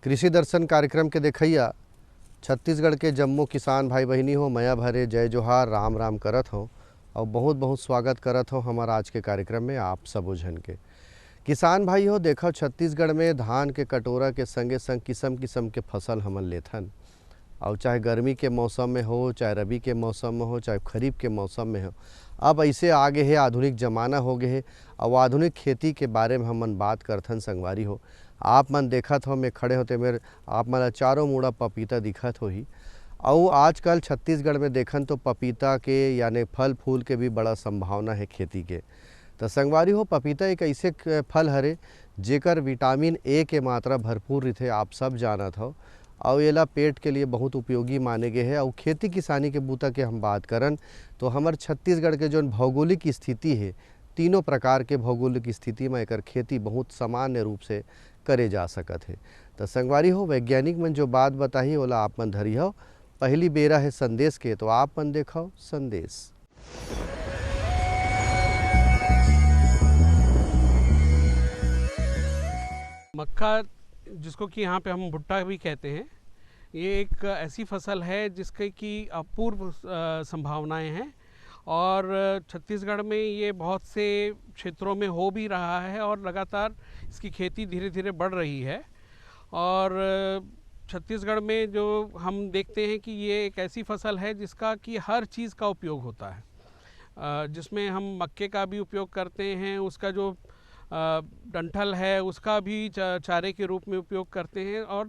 कृषि दर्शन कार्यक्रम के देखैया छत्तीसगढ़ के जम्मो किसान भाई बहिनी हो, मया भरे जय जोहार राम राम करत हो और बहुत बहुत स्वागत करत हो हमारा आज के कार्यक्रम में आप सब झन के। किसान भाई हो, देखो छत्तीसगढ़ में धान के कटोरा के संगे संग किस्म किस्म के फसल हमन लेथन, और चाहे गर्मी के मौसम में हो, चाहे रबी के मौसम में हो, चाहे खरीफ के मौसम में हो। अब ऐसे आगे है, आधुनिक ज़माना हो गए है और आधुनिक खेती के बारे में हमन बात करथन। संगवारी हो, आप मन देखत हो, मैं खड़े होते मेरे आप मन चारों मुड़ा पपीता दिखत हो ही। और आजकल छत्तीसगढ़ में देखन तो पपीता के यानी फल फूल के भी बड़ा संभावना है खेती के। तो संगवारी हो, पपीता एक ऐसे फल हरे जेकर विटामिन ए के मात्रा भरपूर रहते, आप सब जानत हो। और एला पेट के लिए बहुत उपयोगी माने गए है। और खेती किसानी के बूता के हम बात करन तो हमार छत्तीसगढ़ के जो भौगोलिक स्थिति है, तीनों प्रकार के भौगोलिक स्थिति में एकर खेती बहुत सामान्य रूप से करे जा सकत है। तो संगवारी हो, वैज्ञानिक मन जो बात बताही ओला आप मन धरी हो। पहली बेरा है संदेश के, तो आप मन देखो संदेश। मक्का, जिसको कि यहाँ पे हम भुट्टा भी कहते हैं, ये एक ऐसी फसल है जिसके की अपूर्व संभावनाएं हैं और छत्तीसगढ़ में ये बहुत से क्षेत्रों में हो भी रहा है और लगातार इसकी खेती धीरे धीरे बढ़ रही है। और छत्तीसगढ़ में जो हम देखते हैं कि ये एक ऐसी फसल है जिसका कि हर चीज़ का उपयोग होता है, जिसमें हम मक्के का भी उपयोग करते हैं, उसका जो डंठल है उसका भी चारे के रूप में उपयोग करते हैं। और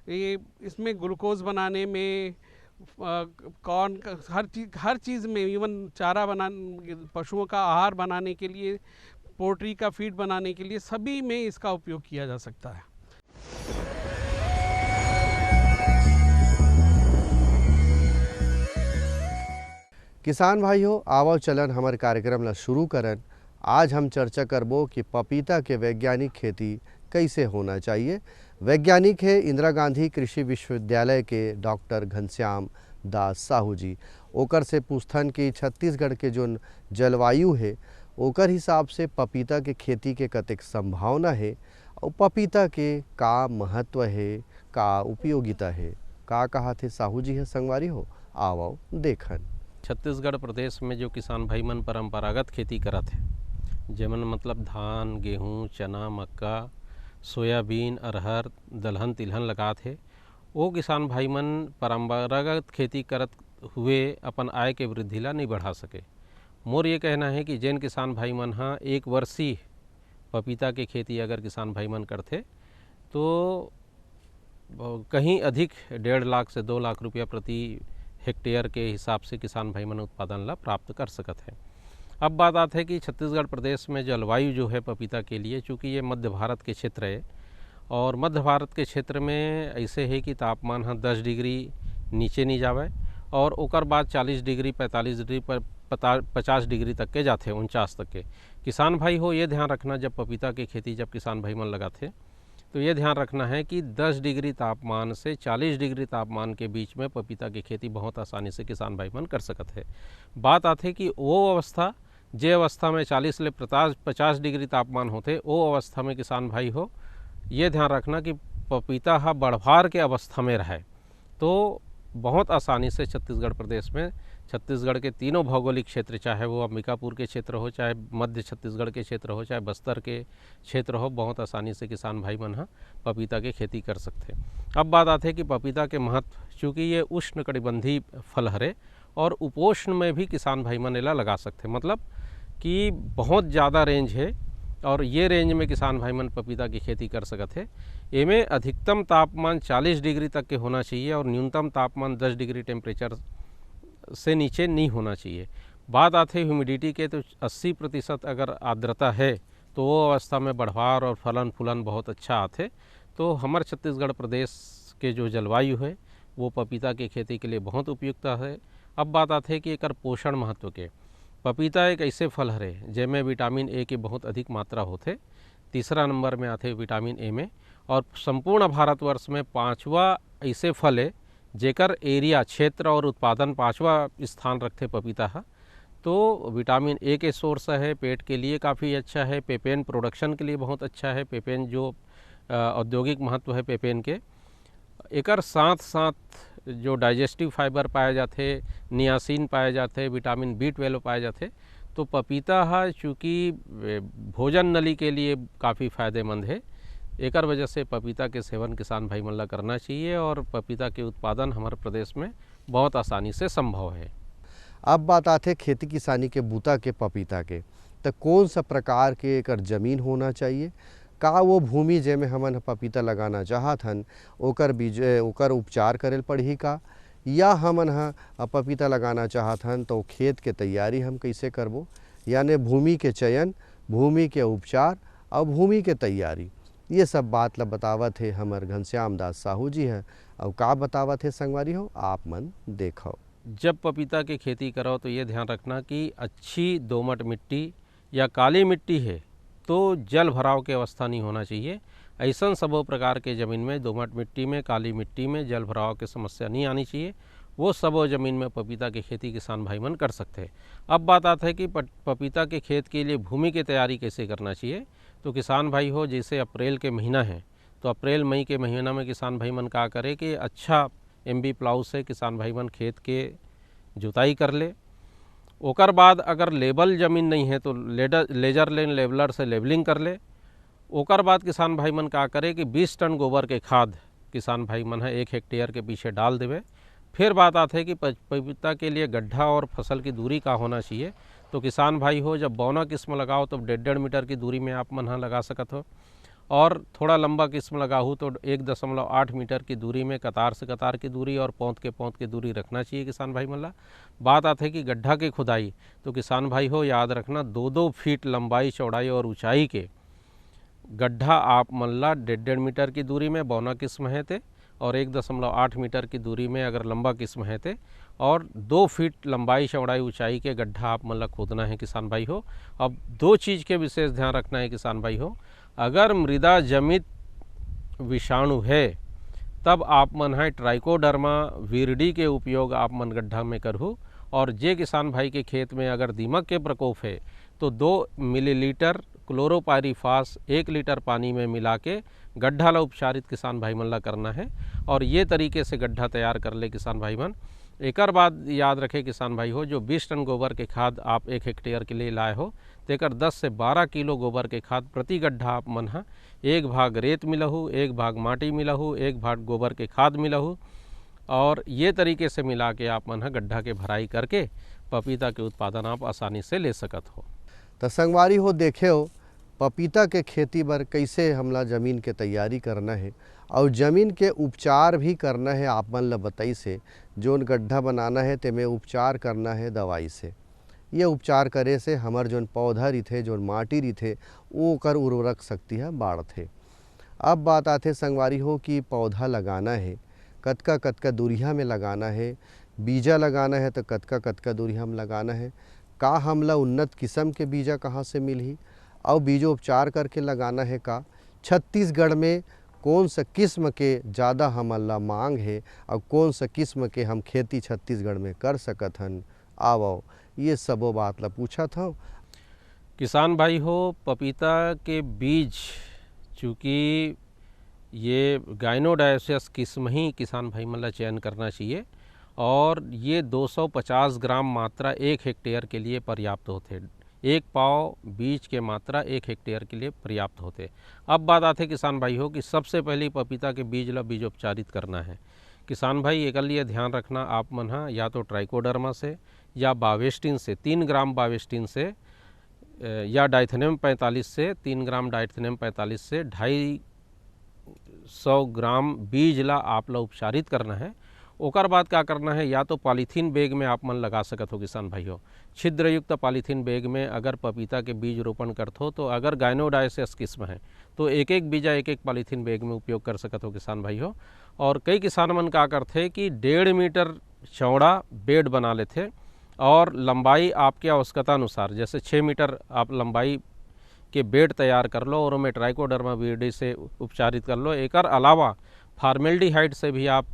ये इसमें ग्लूकोज बनाने में, कॉर्न, हर चीज़ में, इवन चारा पशुओं का आहार बनाने के लिए, पोल्ट्री का फीड बनाने के लिए, सभी में इसका उपयोग किया जा सकता है। किसान भाई हो, आवो चलन हमारे कार्यक्रम ला शुरू करन। आज हम चर्चा करबो कि पपीता के वैज्ञानिक खेती कैसे होना चाहिए। वैज्ञानिक है इंदिरा गांधी कृषि विश्वविद्यालय के डॉक्टर घनश्याम दास साहू जी। ओकर से पूछथन कि छत्तीसगढ़ के जो जलवायु है ओकर हिसाब से पपीता के खेती के कतेक संभावना है और पपीता के का महत्व है, का उपयोगिता है, का कहा थे साहू जी है। संगवारी हो, आओ देखन। छत्तीसगढ़ प्रदेश में जो किसान भाई मन परंपरागत खेती करत है, जेमन मतलब धान, गेहूँ, चना, मक्का, सोयाबीन, अरहर, दलहन तिलहन लगात है, वो किसान भाई मन परंपरागत खेती करत हुए अपन आय के वृद्धि ला नहीं बढ़ा सके। मोर ये कहना है कि जैन किसान भाई मन हाँ एक वर्षीय पपीता के खेती अगर किसान भाई मन करते तो कहीं अधिक 1.5 लाख से 2 लाख रुपया प्रति हेक्टेयर के हिसाब से किसान भाई मन उत्पादन ला प्राप्त कर सकत है। अब बात आती है कि छत्तीसगढ़ प्रदेश में जलवायु जो है पपीता के लिए, चूँकि ये मध्य भारत के क्षेत्र है और मध्य भारत के क्षेत्र में ऐसे है कि तापमान हाँ 10 डिग्री नीचे नहीं जावे और ओकर बाद 40 डिग्री 45 डिग्री पर 50 डिग्री तक के जाते, 49 तक के। किसान भाई हो, ये ध्यान रखना जब पपीता की खेती जब किसान भाई मन लगाते तो ये ध्यान रखना है कि 10 डिग्री तापमान से 40 डिग्री तापमान के बीच में पपीता की खेती बहुत आसानी से किसान भाई मन कर सकत है। बात आते कि वो अवस्था, जे अवस्था में 40 ले 50 डिग्री तापमान होते, वो अवस्था में किसान भाई हो ये ध्यान रखना कि पपीता हा बढ़वार के अवस्था में रहे तो बहुत आसानी से छत्तीसगढ़ प्रदेश में, छत्तीसगढ़ के तीनों भौगोलिक क्षेत्र, चाहे वो अंबिकापुर के क्षेत्र हो, चाहे मध्य छत्तीसगढ़ के क्षेत्र हो, चाहे बस्तर के क्षेत्र हो, बहुत आसानी से किसान भाई मन हाँ पपीता के खेती कर सकते हैं। अब बात आती है कि पपीता के महत्व, चूँकि ये उष्णकटिबंधीय फल हरे और उपोष्ण में भी किसान भाई मन एला लगा सकते, मतलब कि बहुत ज़्यादा रेंज है और ये रेंज में किसान भाई मन पपीता की खेती कर सकते हैं। इनमें अधिकतम तापमान 40 डिग्री तक के होना चाहिए और न्यूनतम तापमान 10 डिग्री टेम्परेचर से नीचे नहीं होना चाहिए। बात आती है ह्यूमिडिटी के, तो 80% अगर आर्द्रता है तो वो अवस्था में बढ़वार और फलन फूलन बहुत अच्छा आते। तो हमारे छत्तीसगढ़ प्रदेश के जो जलवायु है वो पपीता की खेती के लिए बहुत उपयुक्त है। अब बात आती है कि एक पोषण महत्व के। पपीता एक ऐसे फल हरे जिनमें विटामिन ए के बहुत अधिक मात्रा होते। तीसरा नंबर में आते विटामिन ए में, और संपूर्ण भारतवर्ष में 5वां ऐसे फल है जेकर एरिया, क्षेत्र और उत्पादन 5वां स्थान रखते पपीता है। तो विटामिन ए के सोर्स है, पेट के लिए काफ़ी अच्छा है, पेपेन प्रोडक्शन के लिए बहुत अच्छा है। पेपेन जो औद्योगिक महत्व है पेपेन के। एकर साथ साथ जो डाइजेस्टिव फाइबर पाए जाते, नियासिन पाए जाते, विटामिन B12 पाए जाते, तो पपीता है चूँकि भोजन नली के लिए काफ़ी फ़ायदेमंद है। एकर वजह से पपीता के सेवन किसान भाई मन ला करना चाहिए और पपीता के उत्पादन हमारे प्रदेश में बहुत आसानी से संभव है। अब बात आते खेती किसानी के बूता के पपीता के, तो कौन सा प्रकार के एकर जमीन होना चाहिए, का वो भूमि जेमे हमन पपीता लगाना चाहत हन ओकर बीज ओकर उपचार करेल पड़ही का, या हमन पपीता लगाना चाहत हन तो खेत के तैयारी हम कैसे करबो, यानी भूमि के चयन, भूमि के उपचार और भूमि के तैयारी, ये सब बात ला बतावत है हमर घनश्याम दास साहू जी हैं। और का बतावत है संगवारी हो, आप मन देखो। जब पपीता की खेती करो तो ये ध्यान रखना कि अच्छी दोमट मिट्टी या काली मिट्टी है तो जल भराव की अवस्था नहीं होना चाहिए। ऐसा सबो प्रकार के ज़मीन में, दोमट मिट्टी में, काली मिट्टी में जल भराव की समस्या नहीं आनी चाहिए। वो सबो ज़मीन में पपीता की खेती किसान भाई मन कर सकते हैं। अब बात आता है कि पपीता के खेत के लिए भूमि की तैयारी कैसे करना चाहिए। तो किसान भाई हो, जैसे अप्रैल के महीना है तो अप्रैल मई के महीना में किसान भाई मन का करे कि अच्छा MB प्लाऊ से किसान भाई मन खेत के जुताई कर ले। ओकर बाद अगर लेबल ज़मीन नहीं है तो लेजर लेन लेवलर से लेवलिंग कर ले। ओकर बाद किसान भाई मन का करे कि 20 टन गोबर के खाद किसान भाई मन है 1 हेक्टेयर के पीछे डाल देवे। फिर बात आती है कि पपीता के लिए गड्ढा और फसल की दूरी का होना चाहिए। तो किसान भाई हो, जब बौना किस्म लगाओ तो 1.5 मीटर की दूरी में आप मन लगा सकत हो, और थोड़ा लंबा किस्म लगाऊँ तो 1.8 मीटर की दूरी में कतार से कतार की दूरी और पौध की दूरी रखना चाहिए किसान भाई मन ला। बात आती है कि गड्ढा की खुदाई, तो किसान भाई हो याद रखना 2-2 फीट लंबाई, चौड़ाई और ऊंचाई के गड्ढा आप मन ला 1.5 मीटर की दूरी में बौना किस्म है थे, और 1.8 मीटर की दूरी में अगर लंबा किस्म है थे, और 2 फीट लंबाई, चौड़ाई, ऊंचाई के गड्ढा आप मन ला खोदना है किसान भाई हो। अब 2 चीज़ के विशेष ध्यान रखना है किसान भाई हो। अगर मृदा जनित विषाणु है तब आप मन है ट्राइकोडर्मा विरिडी के उपयोग आप मन गड्ढा में करहु। और जे किसान भाई के खेत में अगर दीमक के प्रकोप है तो 2 मिलीलीटर क्लोरोपायरीफास 1 लीटर पानी में मिला के गड्ढा ला उपचारित किसान भाई मन ला करना है। और ये तरीके से गड्ढा तैयार कर ले किसान भाई मन। एकर बाद याद रखे किसान भाई हो, जो 20 टन गोबर के खाद आप 1 हेक्टेयर के लिए लाए हो तेकर 10 से 12 किलो गोबर के खाद प्रति गड्ढा आप मन 1 भाग रेत मिलहु, 1 भाग माटी मिलहु, 1 भाग गोबर के खाद मिलहु, और ये तरीके से मिला के आप मन गड्ढा के भराई करके पपीता के उत्पादन आप आसानी से ले सकत हो। तो संगवारी हो, देखे हो पपीता के खेती बर कैसे हमला ज़मीन के तैयारी करना है और ज़मीन के उपचार भी करना है। आप मन ला बताई से जोन गड्ढा बनाना है तेमें उपचार करना है दवाई से। ये उपचार करे से हमार जोन पौधा रही, जोन माटी रही, वो कर उर्वरक शक्ति है बाढ़थे। अब बात आते संगवारी हो कि पौधा लगाना है कतका कतका दूरिया में लगाना है, बीजा लगाना है तो कतका कतका दूरिया में लगाना है, का हमला उन्नत किस्म के बीजा कहाँ से मिलही और बीजोपचार करके लगाना है का। छत्तीसगढ़ में कौन सा किस्म के ज़्यादा हमला मांग है और कौन सा किस्म के हम खेती छत्तीसगढ़ में कर सकत हन, आओ ये सबो बात ला पूछा था। किसान भाई हो, पपीता के बीज चूँकि ये गाइनोडायोसिस किस्म ही किसान भाई मन ला चयन करना चाहिए, और ये 250 ग्राम मात्रा 1 हेक्टेयर के लिए पर्याप्त होते। 1 पाव बीज के मात्रा 1 हेक्टेयर के लिए पर्याप्त होते। अब बात आते किसान भाई हो कि सबसे पहले पपीता के बीज ला बीजोपचारित करना है। किसान भाई एक लिए ध्यान रखना आप मन या तो ट्राइकोडर्मा से या बावेस्टिन से 3 ग्राम बावेस्टिन से, या डाइथेनियम 45 से 3 ग्राम डाइथेनियम 45 से 250 ग्राम बीज ला आप ला उपचारित करना है। ओकर बाद क्या करना है, या तो पॉलीथीन बैग में आप मन लगा सकत हो किसान भाई हो। छिद्रयुक्त पॉलीथीन बैग में अगर पपीता के बीज रोपण करत हो तो अगर गाइनोडायोसिस किस्म है तो एक एक बीजा एक एक पॉलीथीन बैग में उपयोग कर सकत हो किसान भाई हो। और कई किसान मन का करते कि 1.5 मीटर चौड़ा बेड बना लेते और लंबाई आपके आवश्यकता अनुसार, जैसे 6 मीटर आप लंबाई के बेड तैयार कर लो और उनमें ट्राइकोडर्मा विरिडी से उपचारित कर लो। एकर अलावा फार्मेल्डिहाइड से भी आप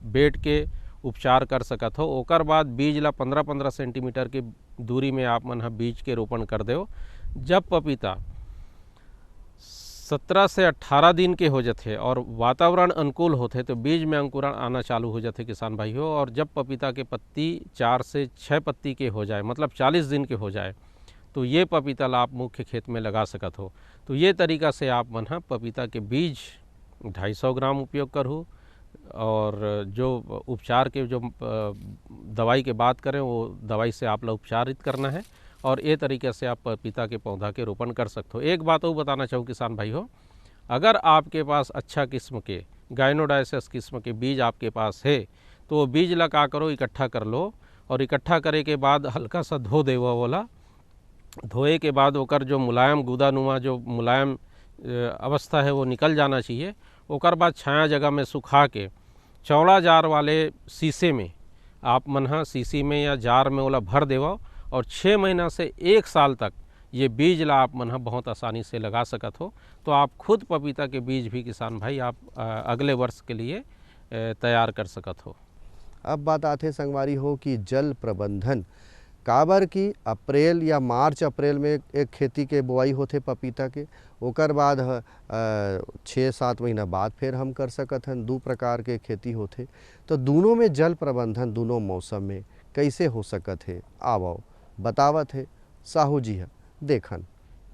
बेड के उपचार कर सकत हो। ओकर बाद बीज ला 15-15 सेंटीमीटर की दूरी में आप मन बीज के रोपण कर दो। जब पपीता 17 से 18 दिन के हो जाते और वातावरण अनुकूल होते तो बीज में अंकुरण आना चालू हो जाते किसान भाइयों। और जब पपीता के पत्ती 4 से 6 पत्ती के हो जाए, मतलब 40 दिन के हो जाए, तो ये पपीता आप मुख्य खेत में लगा सकत हो। तो ये तरीका से आप मना पपीता के बीज 250 ग्राम उपयोग करूँ। और जो उपचार के जो दवाई के बात करें वो दवाई से आप लोग उपचारित करना है। और ये तरीके से आप पपीता के पौधा के रोपण कर सकते हो। एक बात और बताना चाहूँ किसान भाई हो, अगर आपके पास अच्छा किस्म के गाइनोडाइसिस किस्म के बीज आपके पास है तो वो बीज लगा करो, इकट्ठा कर लो। और इकट्ठा करे के बाद हल्का सा धो दे वाला, धोए के बाद ओकर जो मुलायम गुदानुमा जो मुलायम अवस्था है वो निकल जाना चाहिए। ओकर बाद छाया जगह में सुखा के चौड़ा जार वाले शीशे में आप मनहा शीशी में या जार में ओला भर देवा। और 6 महीना से 1 साल तक ये बीज ला आप मनहा बहुत आसानी से लगा सकत हो। तो आप खुद पपीता के बीज भी किसान भाई आप अगले वर्ष के लिए तैयार कर सकत हो। अब बात आते संगवारी हो कि जल प्रबंधन काबर की अप्रैल या मार्च अप्रैल में एक खेती के बुआई होते पपीता के, ओकर बाद 6-7 महीना बाद फिर हम कर सकत हन। 2 प्रकार के खेती होते, तो दोनों में जल प्रबंधन दोनों मौसम में कैसे हो सकत है आवो बतावत है साहू जी है देखन।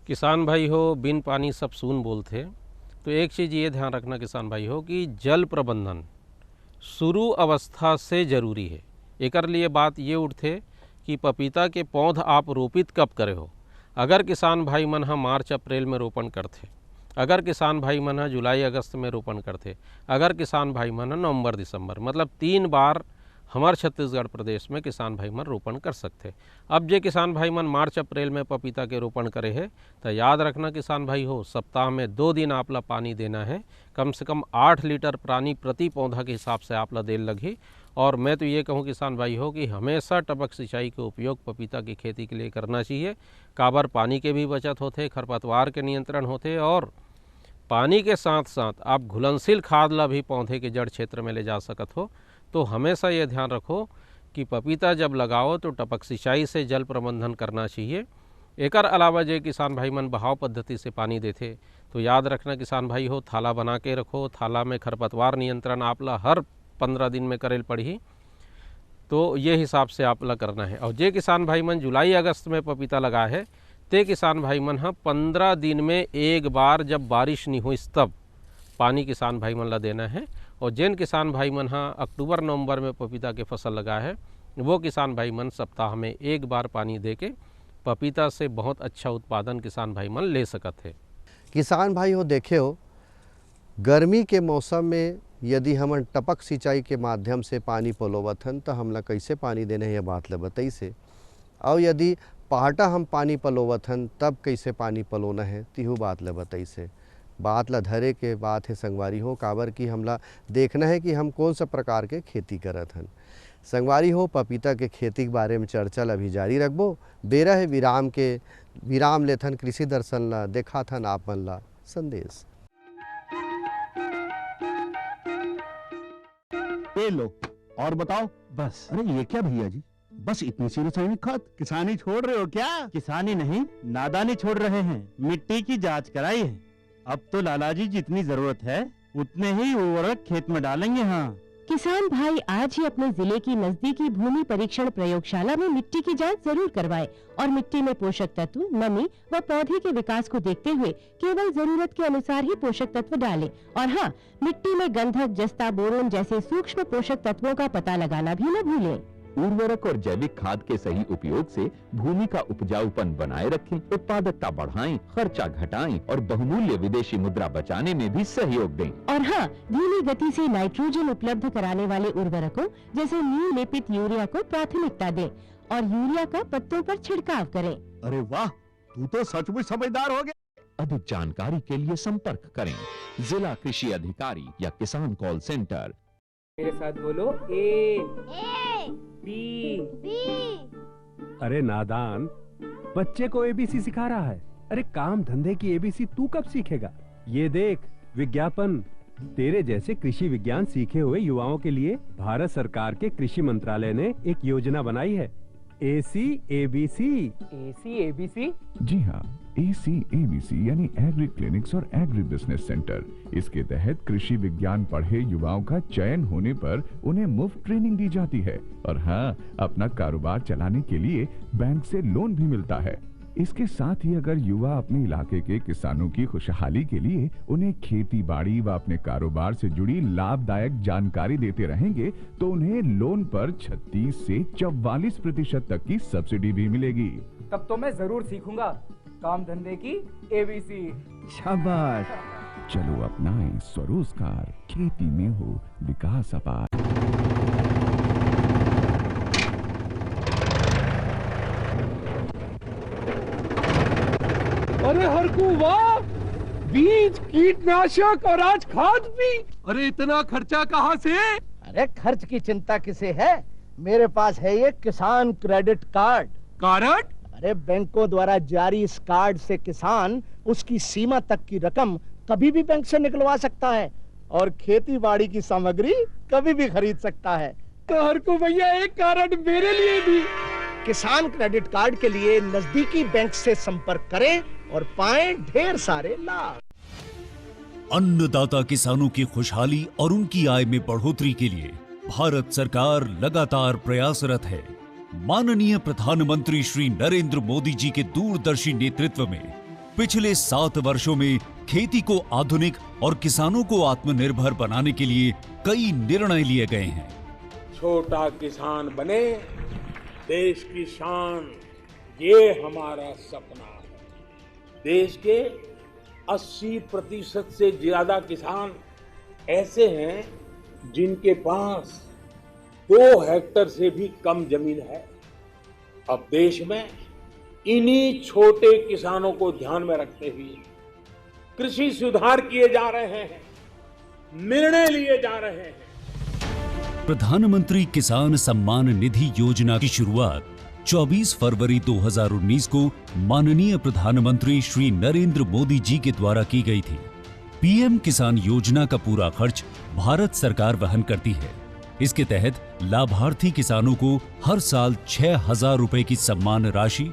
किसान भाई हो, बिन पानी सब सून बोलते। तो एक चीज़ ये ध्यान रखना किसान भाई हो कि जल प्रबंधन शुरू अवस्था से जरूरी है। एकर लिए बात ये उठते कि पपीता के पौध आप रोपित कब करे हो। अगर किसान भाई मन हा मार्च अप्रैल में रोपण करते, अगर किसान भाई मन हा जुलाई अगस्त में रोपण करते, अगर किसान भाई मन हा नवंबर दिसंबर, मतलब 3 बार हमारे छत्तीसगढ़ प्रदेश में किसान भाई मन रोपण कर सकते। अब जे किसान भाई मन मार्च अप्रैल में पपीता के रोपण करे है तो याद रखना किसान भाई हो, सप्ताह में 2 दिन आपला पानी देना है। कम से कम 8 लीटर पानी प्रति पौधा के हिसाब से आपला देल लगी। और मैं तो ये कहूँ किसान भाई हो कि हमेशा टपक सिंचाई का उपयोग पपीता की खेती के लिए करना चाहिए। काबर पानी के भी बचत होते, खरपतवार के नियंत्रण होते, और पानी के साथ साथ आप घुलनशील खाद ला भी पौधे के जड़ क्षेत्र में ले जा सकत हो। तो हमेशा ये ध्यान रखो कि पपीता जब लगाओ तो टपक सिंचाई से जल प्रबंधन करना चाहिए। एकर अलावा जे किसान भाई मन बहाव पद्धति से पानी देते तो याद रखना किसान भाई हो, थाला बना के रखो। थाला में खरपतवार नियंत्रण आपला हर 15 दिन में करेल पड़ी, तो ये हिसाब से आपला करना है। और जे किसान भाई मन जुलाई अगस्त में पपीता लगा है ते किसान भाई मन हाँ 15 दिन में एक बार जब बारिश नहीं हुई तब पानी किसान भाई मन ला देना है। और जिन किसान भाई मन हाँ अक्टूबर नवंबर में पपीता के फसल लगा है वो किसान भाई मन सप्ताह में 1 बार पानी दे के पपीता से बहुत अच्छा उत्पादन किसान भाई मन ले सकत है। किसान भाई हो देखे हो, गर्मी के मौसम में यदि हमन टपक सिंचाई के माध्यम से पानी पलोवत हन तो हमला कैसे पानी देना है ये बात ला बताई से। और यदि पहाटा हम पानी पलोवत हन तब कैसे पानी पलोना है तिहू बात ला बताई से। बात ला धरे के बात है संगवारी हो, काबर की हमला देखना है कि हम कौन सा प्रकार के खेती करत हन। संगवारी हो, पपीता के खेती के बारे में चर्चा ला भी जारी रखबो। बेरा है विराम लेथन कृषि दर्शन ला देखा थन आप मन ला संदेश। ये लो और बताओ। बस। अरे ये क्या भैया जी, बस इतनी सी रासायनिक खाद? किसानी छोड़ रहे हो क्या? किसानी नहीं, नादानी छोड़ रहे हैं। मिट्टी की जांच कराई है, अब तो लालाजी जितनी जरूरत है उतने ही उर्वरक खेत में डालेंगे। हाँ, किसान भाई आज ही अपने जिले की नजदीकी भूमि परीक्षण प्रयोगशाला में मिट्टी की जांच जरूर करवाएं और मिट्टी में पोषक तत्व, नमी व पौधे के विकास को देखते हुए केवल जरूरत के अनुसार ही पोषक तत्व डालें। और हाँ, मिट्टी में गंधक, जस्ता, बोरोन जैसे सूक्ष्म पोषक तत्वों का पता लगाना भी न भूलें। उर्वरक और जैविक खाद के सही उपयोग से भूमि का उपजाऊपन बनाए रखें, उत्पादकता बढ़ाएं, खर्चा घटाएं और बहुमूल्य विदेशी मुद्रा बचाने में भी सहयोग दें। और हाँ, धीमी गति से नाइट्रोजन उपलब्ध कराने वाले उर्वरकों जैसे नीम लेपित यूरिया को प्राथमिकता दें और यूरिया का पत्तों पर छिड़काव करें। अरे वाह, तू तो सचमुच समझदार हो गया। अधिक जानकारी के लिए संपर्क करें जिला कृषि अधिकारी या किसान कॉल सेंटर। मेरे साथ बोलो ए बी। अरे नादान, बच्चे को एबीसी सिखा रहा है। अरे काम धंधे की एबीसी तू कब सीखेगा? ये देख विज्ञापन, तेरे जैसे कृषि विज्ञान सीखे हुए युवाओं के लिए भारत सरकार के कृषि मंत्रालय ने एक योजना बनाई है। AC ABC। ABC जी हाँ, ACABC यानी एग्री क्लिनिक्स और एग्री बिजनेस सेंटर। इसके तहत कृषि विज्ञान पढ़े युवाओं का चयन होने पर उन्हें मुफ्त ट्रेनिंग दी जाती है और हाँ, अपना कारोबार चलाने के लिए बैंक से लोन भी मिलता है। इसके साथ ही अगर युवा अपने इलाके के किसानों की खुशहाली के लिए उन्हें खेती बाड़ी व अपने कारोबार से जुड़ी लाभदायक जानकारी देते रहेंगे तो उन्हें लोन पर 36 से 44% तक की सब्सिडी भी मिलेगी। तब तो मैं जरूर सीखूंगा काम धंधे की ABC। शाबाश, चलो अपनाएं स्वरोजगार, खेती में हो विकास अपार। अरे हरकू वाह, बीज, कीटनाशक और आज खाद भी। अरे इतना खर्चा कहाँ से? अरे खर्च की चिंता किसे है, मेरे पास है ये किसान क्रेडिट कार्ड। कार्ड? अरे बैंकों द्वारा जारी इस कार्ड से किसान उसकी सीमा तक की रकम कभी भी बैंक से निकलवा सकता है और खेती बाड़ी की सामग्री कभी भी खरीद सकता है। तो हरकू भैया एक कार्ड मेरे लिए भी। किसान क्रेडिट कार्ड के लिए नजदीकी बैंक से संपर्क करें और पाएं ढेर सारे लाभ। अन्नदाता किसानों की खुशहाली और उनकी आय में बढ़ोतरी के लिए भारत सरकार लगातार प्रयासरत है। माननीय प्रधानमंत्री श्री नरेंद्र मोदी जी के दूरदर्शी नेतृत्व में पिछले 7 वर्षों में खेती को आधुनिक और किसानों को आत्मनिर्भर बनाने के लिए कई निर्णय लिए गए हैं। छोटा किसान बने देश की शान, ये हमारा सपना है। देश के 80% से ज्यादा किसान ऐसे हैं जिनके पास 2 हेक्टेयर से भी कम जमीन है। अब देश में इन्हीं छोटे किसानों को ध्यान में रखते हुए कृषि सुधार किए जा रहे हैं, निर्णय लिए जा रहे हैं। प्रधानमंत्री किसान सम्मान निधि योजना की शुरुआत 24 फरवरी 2019 को माननीय प्रधानमंत्री श्री नरेंद्र मोदी जी के द्वारा की गई थी। पीएम किसान योजना का पूरा खर्च भारत सरकार वहन करती है। इसके तहत लाभार्थी किसानों को हर साल 6,000 रुपए की सम्मान राशि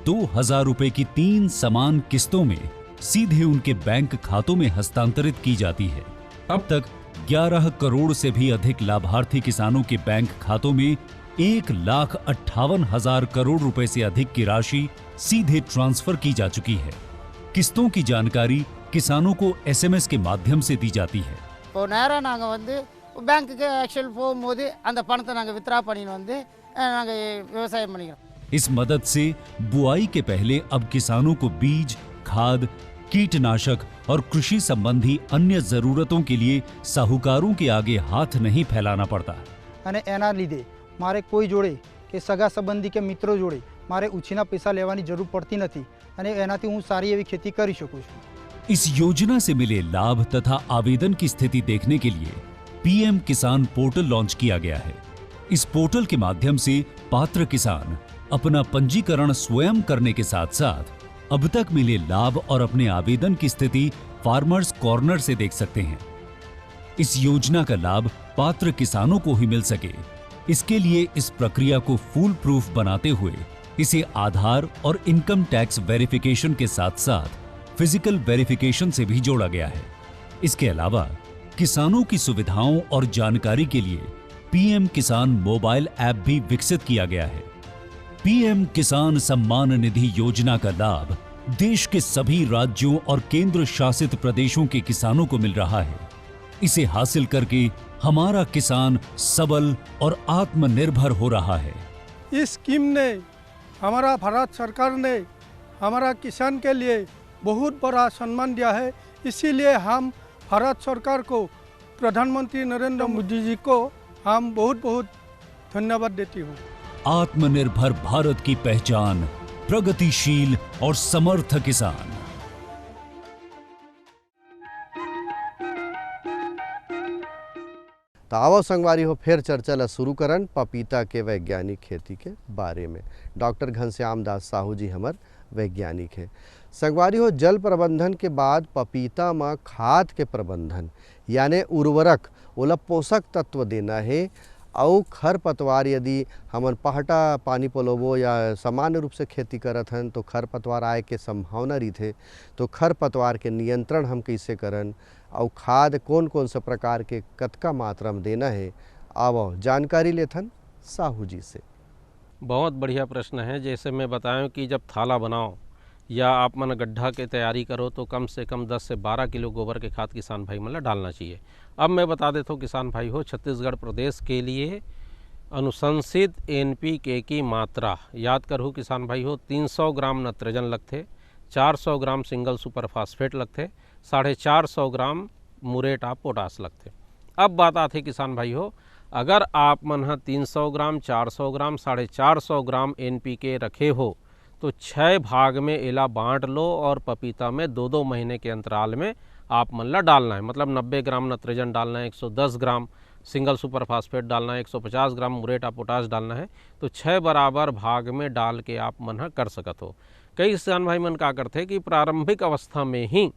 2,000 रुपए की 3 समान किस्तों में सीधे उनके बैंक खातों में हस्तांतरित की जाती है। अब तक 11 करोड़ से भी अधिक लाभार्थी किसानों के बैंक खातों में 1,58,000 करोड़ रुपए से अधिक की राशि सीधे ट्रांसफर की जा चुकी है। किस्तों की जानकारी किसानों को SMS के माध्यम से दी जाती है। इस मदद से बुआई के पहले अब किसानों को बीज, खाद, कीटनाशक और कृषि संबंधी अन्य जरूरतों के लिए साहूकारों के आगे हाथ नहीं फैलाना पड़ता। અને એના લીધે મારે કોઈ જોડે કે સગા સંબંધી કે મિત્રો જોડે મારે ઉછીના પૈસા લેવાની જરૂર પડતી નથી અને એનાથી હું સારી એવી खेती કરી શકું છું। इस योजना से मिले लाभ तथा आवेदन की स्थिति देखने के लिए पीएम किसान पोर्टल लॉन्च किया गया है। इस पोर्टल के माध्यम से पात्र किसान अपना पंजीकरण स्वयं करने के साथ साथ अब तक मिले लाभ और अपने आवेदन की स्थिति फार्मर्स कॉर्नर से देख सकते हैं। इस योजना का लाभ पात्र किसानों को ही मिल सके, इसके लिए इस प्रक्रिया को फूल प्रूफ बनाते हुए इसे आधार और इनकम टैक्स वेरिफिकेशन के साथ साथ फिजिकल वेरिफिकेशन से भी जोड़ा गया है। इसके अलावा किसानों की सुविधाओं और जानकारी के लिए पीएम किसान मोबाइल ऐप भी विकसित किया गया है। पीएम किसान सम्मान निधि योजना का लाभ देश के सभी राज्यों और केंद्र शासित प्रदेशों के किसानों को मिल रहा है। इसे हासिल करके हमारा किसान सबल और आत्मनिर्भर हो रहा है। इस स्कीम ने हमारा भारत सरकार ने हमारा किसान के लिए बहुत बड़ा सम्मान दिया है। इसीलिए हम भारत सरकार को, प्रधानमंत्री नरेंद्र मोदी जी को हम बहुत बहुत धन्यवाद देती हूँ। आत्मनिर्भर भारत की पहचान प्रगतिशील और समर्थ किसान। तो आओ संगवारी हो फिर चर्चा ला शुरू करन पपीता के वैज्ञानिक खेती के बारे में। डॉक्टर घनश्याम दास साहू जी हमार वैज्ञानिक है। संगवारी हो जल प्रबंधन के बाद पपीता में खाद के प्रबंधन यानी उर्वरक ओला पोषक तत्व देना है। और खर पतवार यदि हमन पहटा पानी पलोबो या सामान्य रूप से खेती करत हन तो खर पतवार आए के संभावना रही। तो खर पतवार के नियंत्रण हम कैसे करन और खाद कौन कौन से प्रकार के कतका मात्रा में देना है, अब जानकारी लेथन साहू जी से। बहुत बढ़िया प्रश्न है। जैसे मैं बताऊं कि जब थाला बनाओ या आप मन गड्ढा के तैयारी करो तो कम से कम 10 से 12 किलो गोबर के खाद किसान भाई मतलब डालना चाहिए। अब मैं बता देता हूँ किसान भाई हो, छत्तीसगढ़ प्रदेश के लिए अनुशंसित NPK की मात्रा याद करूँ किसान भाई हो, 300 ग्राम नाइट्रोजन लगते, 400 ग्राम सिंगल सुपर फास्फेट लगते, 450 ग्राम मुरेट ऑफ पोटास लगते। अब बात आती किसान भाई हो, अगर आप मन 300 ग्राम 400 ग्राम 450 ग्राम NPK रखे हो तो 6 भाग में इला बांट लो और पपीता में 2-2 महीने के अंतराल में आप मन ला डालना है। मतलब 90 ग्राम नाइट्रोजन डालना है, 110 ग्राम सिंगल सुपर फास्फेट डालना है, 150 ग्राम मुरेट ऑफ पोटास डालना है। तो 6 बराबर भाग में डाल के आप मन कर सकत हो। कई किसान भाई मन का करते कि प्रारंभिक अवस्था में ही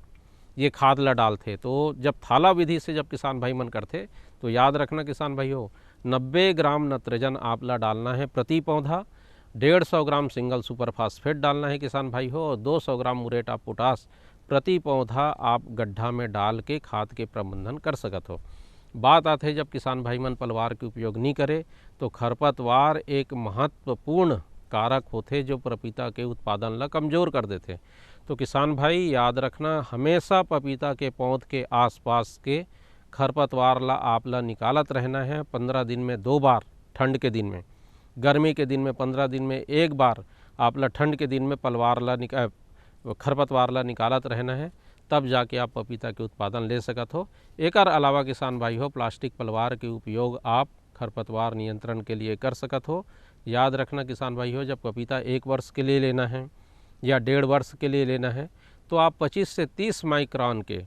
ये खाद ला डालते। तो जब थाला विधि से जब किसान भाई मन करते तो याद रखना किसान भाई हो, 90 ग्राम नाइट्रोजन आप ला डालना है प्रति पौधा, 150 ग्राम सिंगल सुपर फास्फेट डालना है किसान भाई हो, और 200 ग्राम मुरेट ऑफ पोटास प्रति पौधा आप गड्ढा में डाल के खाद के प्रबंधन कर सकत हो। बात आते जब किसान भाई मन पलवार के उपयोग नहीं करे तो खरपतवार एक महत्वपूर्ण कारक होते जो पपीता के उत्पादन ला कमज़ोर कर देते। तो किसान भाई याद रखना, हमेशा पपीता के पौध के आसपास के खरपतवार ला आप ला निकालत रहना है। 15 दिन में 2 बार ठंड के दिन में, गर्मी के दिन में 15 दिन में 1 बार आप ला ठंड के दिन में खरपतवार ला निकालत रहना है, तब जाके आप पपीता के उत्पादन ले सकत हो। एक अलावा किसान भाई हो, प्लास्टिक पलवार के उपयोग आप खरपतवार नियंत्रण के लिए कर सकत हो। याद रखना किसान भाई हो, जब पपीता 1 वर्ष के लिए लेना है या 1.5 वर्ष के लिए लेना है तो आप 25 से 30 माइक्रोन के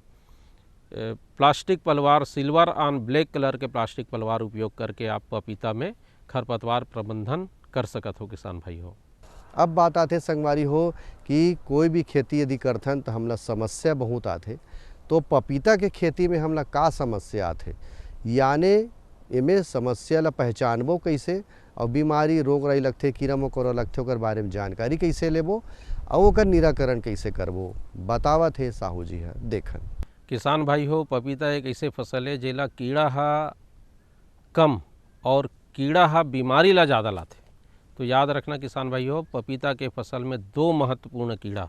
प्लास्टिक पलवार, सिल्वर ऑन ब्लैक कलर के प्लास्टिक पलवार उपयोग करके आप पपीता में खरपतवार प्रबंधन कर सकत हो किसान भाई हो। अब बात आते संगवारी हो कि कोई भी खेती यदि करथन तो हमला समस्या बहुत आते। तो पपीता के खेती में हमला का समस्या आते, यानी इमें समस्या ला पहचानबो कैसे और बीमारी रोग राई लगते, कीड़ा मकोड़ा लगते, ओकर बारे में जानकारी कैसे लेबो और ओकर निराकरण कैसे करबो, बतावत है साहू जी है। देखन किसान भाई हो, पपीता एक ऐसे फसल है जेला कीड़ा हा कम और कीड़ा हा बीमारी ला ज़्यादा लाते। तो याद रखना किसान भाई हो, पपीता के फसल में 2 महत्वपूर्ण कीड़ा,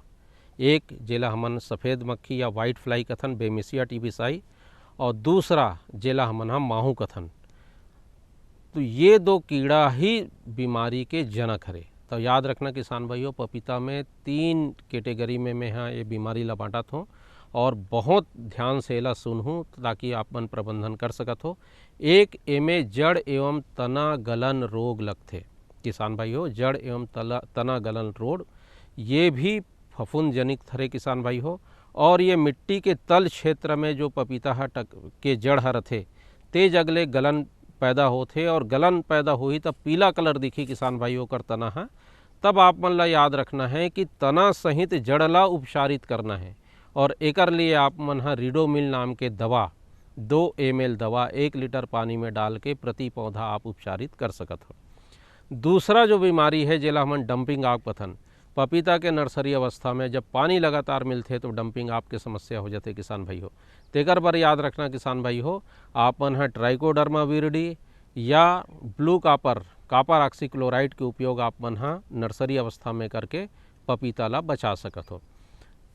एक जेला हमन सफ़ेद मक्खी या वाइट फ्लाई कथन बेमिसिया टीबीसाई, और दूसरा जेला हमन हम माहू कथन। तो ये 2 कीड़ा ही बीमारी के जनक हरे। तो याद रखना किसान भाई हो, पपीता में 3 कैटेगरी में मैं हाँ ये बीमारी ला बांटत हूँ और बहुत ध्यान से एला सुनहूँ ताकि आप मन प्रबंधन कर सकत हो। एक एमे जड़ एवं तना गलन रोग लगते किसान भाई हो, जड़ एवं तना गलन रोग ये भी फफूंद जनित हरे किसान भाई हो। और ये मिट्टी के तल क्षेत्र में जो पपीता के जड़ रथे तेज अगले गलन पैदा होते और गलन पैदा हुई तब पीला कलर दिखी किसान भाइयों कर तना है। तब आप मन ला याद रखना है कि तना सहित जड़ ला उपचारित करना है और एकर लिए आप मन रीडोमिल नाम के दवा 2 ml दवा 1 लीटर पानी में डाल के प्रति पौधा आप उपचारित कर सकत हो। दूसरा जो बीमारी है जेला हमन डंपिंग आप कथन, पपीता के नर्सरी अवस्था में जब पानी लगातार मिलते तो डंपिंग आपके समस्या हो जाते किसान भाई हो। तेकर पर याद रखना किसान भाई हो, आपन ट्राइकोडर्मा विरिडी या ब्लू कापर ऑक्सीक्लोराइड के उपयोग आप मन नर्सरी अवस्था में करके पपीता ला बचा सकत हो।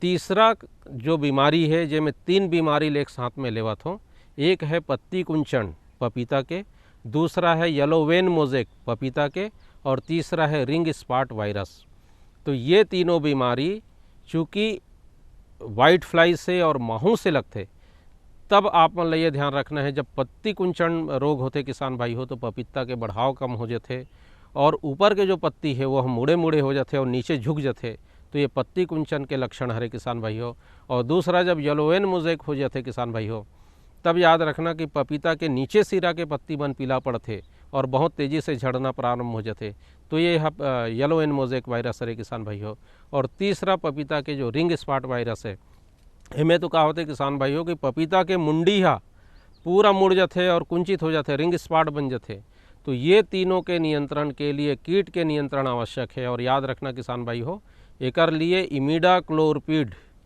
तीसरा जो बीमारी है जिसमें 3 बीमारी एक साथ में लेवत हो, एक है पत्ती कुंचन पपीता के, दूसरा है येलो वेन मोजेक पपीता के और तीसरा है रिंग स्पॉट वायरस। तो ये तीनों बीमारी चूँकि वाइट फ्लाई से और माहू से लगते, तब आप मन ये ध्यान रखना है जब पत्ती कुंचन रोग होते किसान भाई हो तो पपीता के बढ़ाव कम हो जाते और ऊपर के जो पत्ती है वो मुड़े मुड़े हो जाते और नीचे झुक जाते। तो ये पत्ती कुंचन के लक्षण हरे किसान भाई हो। और दूसरा जब येलोवेन मोजेक हो जाते किसान भाई हो तब याद रखना कि पपीता के नीचे सिरा के पत्ती बन पीला पड़ते और बहुत तेज़ी से झड़ना प्रारंभ हो जाते। तो ये येलोवेन मोजेक वायरस हरे किसान भाई हो। और तीसरा पपीता के जो रिंग स्पॉट वायरस है, इनमें तो क्या होते किसान भाई हो कि पपीता के मुंडी पूरा मुड़ जाते और कुंचित हो जाते, रिंग स्पॉट बन जाते। तो ये तीनों के नियंत्रण के लिए कीट के नियंत्रण आवश्यक है। और याद रखना किसान भाई हो, एकर लिए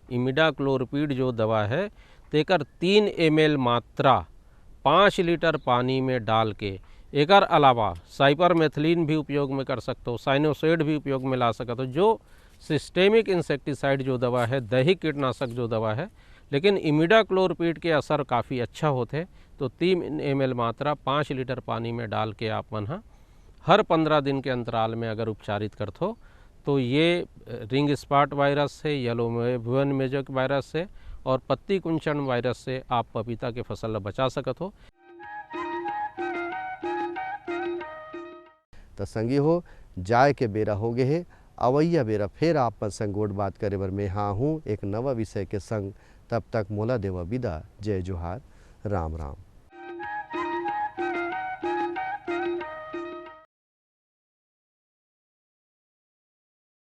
इमिडाक्लोरपीड जो दवा है तेकर 3 ml मात्रा 5 लीटर पानी में डाल के, एकर अलावा साइपरमेथिलीन भी उपयोग में कर सकते हो, साइनोसेड भी उपयोग में ला सकते हो। जो सिस्टेमिक इंसेक्टिसाइड जो दवा है, दैहिक कीटनाशक जो दवा है, लेकिन इमिडाक्लोरपीड के असर काफ़ी अच्छा होते। तो 3 ml मात्रा 5 लीटर पानी में डाल के आप मन हर 15 दिन के अंतराल में अगर उपचारित करते हो तो ये रिंग स्पॉट वायरस से, येलो वेवन मेजक वायरस से और पत्ती कुंचन वायरस से आप पपीता के फसल बचा सकत हो। तो संगी हो, जाय के बेरा हो गए है, अवैया बेरा फिर आप मन संग गोट बात करे बर मैं हाँ हूँ एक नवा विषय के संग। तब तक मोला देवा विदा। जय जोहार, राम राम।